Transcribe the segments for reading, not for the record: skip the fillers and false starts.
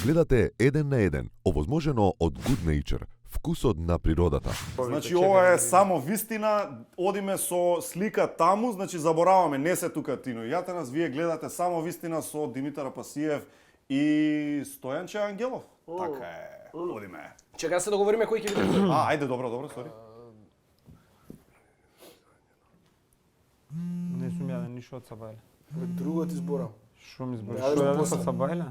Гледате еден на еден, овозможено од Good Nature, вкусот на природата. Значи ова е само вистина, одиме со слика таму, значи забораваме, не се тука Тино и Јатанас, вие гледате само вистина со Димитар Апасиев и Стојанче Ангелов. Така е, одиме. Чека се договориме кој ќе биде. Ајде, добро, сори. Не сум јаден ништо од Сабајле. Другот изборам. Шо ми збориш? Јадеш Шо јадеш после. од Сабајле?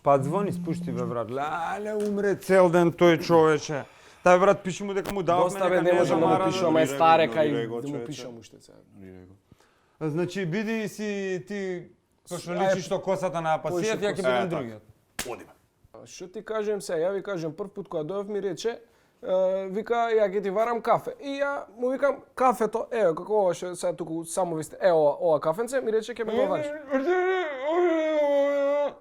Па звони, спушти бе брат. Леле, умре цел ден тој човече. Тај брат пише му дека му дававме Доста бе, не можам да му пишам, ама е старека и да му пишам уште сега. Значи биди си ти пошто личиш што косата на Апасиев, ја ќе бидам другиот. Одиме. Што ти кажем сега? Ја ви кажем прв пат кога дојав ми рече, вика ја ќе ти варам кафе. И ја му викам кафето, еве како ова што сега туку само ви сте, ова кафенце ми рече ќе ме го вариш.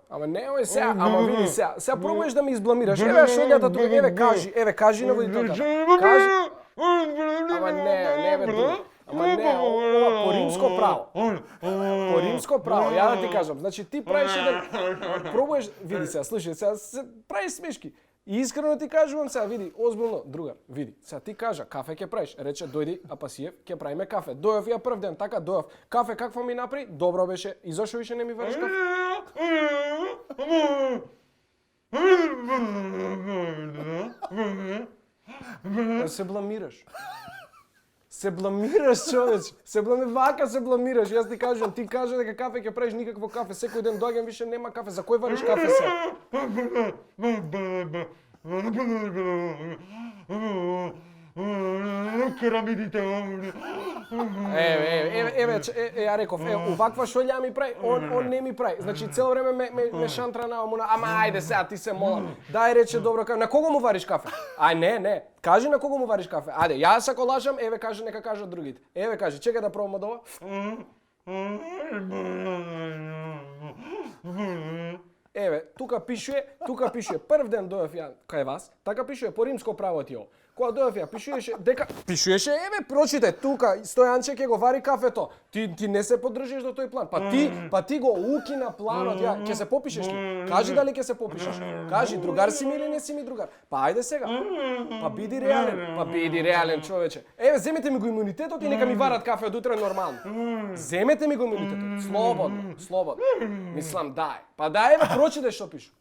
Ама не, сега, ама види сега. Сега пробуваш да ме избламираш. Еве шолјата тука, еве кажи на водителка. Кажи. Ама не бе друг. Ама не, ова по римско право. По римско право, ја да ти кажам. Значи ти правиш еден пробуваш, види сега, слушај, сега правиш смешки. И искрено ти кажувам сега, види, озбилно, другар, види. Сега ти кажа, кафе ќе правиш. Рече, дојди, Апасиев, ќе правиме кафе. Дојав ја прв ден, така дојав. Кафе какво ми направи? Добро беше. И зашо више не ми вариш кафе? Се бламираш. Се бламираш, човеч. Вака се бламираш. Јас ти кажам, ти кажа дека кафе ќе правиш, никакво кафе. Секој ден доаѓам, више нема кафе. За кој вариш кафе сега? Керамидите. Еве, ја реков, оваква шолја ми прави, он не ми прави. Значи цело време ме шантра на омуна, ама ајде сега ти се молам. Дај рече добро кафе. На кого му вариш кафе? Не. Кажи на кого му вариш кафе. Ајде, јас ако лажам, еве кажи нека кажат другите. Еве кажи, чекај да пробам од ова. Еве, тука пишува, прв ден дојав ја кај вас, така пишува по римско право ти ово. Кога дојав ја пишуваше, еве прочитај, тука Стојанче ќе го вари кафето. Ти не се поддржиш до тој план. Па ти го укина планот, ја ќе се попишеш ли? Кажи дали ќе се попишеш. Кажи другар си ми или не си ми другар. Па ајде сега. Па биди реален човече. Еве земете ми го имунитетот и нека ми варат кафе од утре нормално. Земете ми го имунитетот, слободно. Мислам дај. Па дај еве прочитај што пише.